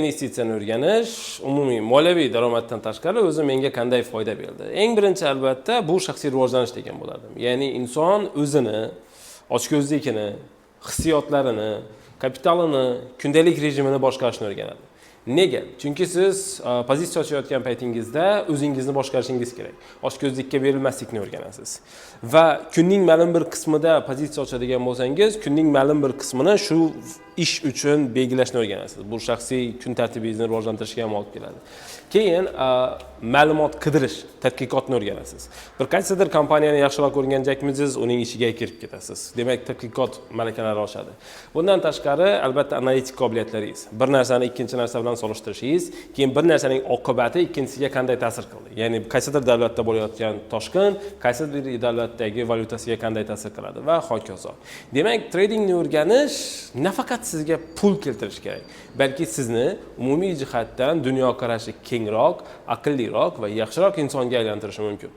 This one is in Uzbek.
Investitsiyani o'rganish, umumiy moliyaviy daromaddan tashqari o'zi menga qanday foyda berdi? Eng birinchi albatta bu shaxsiy rivojlanish degan bo'ladi. Ya'ni inson o'zini, ochko'zlikini, hissiyotlarini, kapitalini, kundalik rejimini boshqarishni o'rganadi. Nega? Chunki siz pozitsiya ochayotgan paytingizda o'zingizni boshqarishingiz kerak. Ochko'zlikka berilmaslikni o'rganasiz. Va kunning ma'lum bir qismida pozitsiya ochadigan bo'lsangiz, kunning ma'lum bir qismini shu ish uchun belgilashni o'rganasiz. Bu shaxsiy kun tartibingizni rivojlantirishga ham olib keladi. Keyin ma'lumot qidirish, tadqiqotni o'rganasiz. Bir qaysidir kompaniyani yaxshiroq o'rganjakmisiz, uning ishiga kirib ketasiz. Demak, tadqiqot malakalari oshadi. Bundan tashqari, albatta analitik qobiliyatlaringiz. Bir narsani ikkinchi narsa bilan solishtirishingiz, keyin bir narsaning oqibati ikkinchisiga qanday ta'sir qildi. Ya'ni qaysidir davlatda bo'layotgan toshqin, qaysidir davlatdagi valyutasiga qanday ta'sir qiladi va hokazo. Demak, tradingni o'rganish nafaqat sizga pul keltirish kerak, balki sizni umumiy jihatdan dunyoqarashi kengroq, aqlliroq va yaxshiroq insonga aylantirishi mumkin.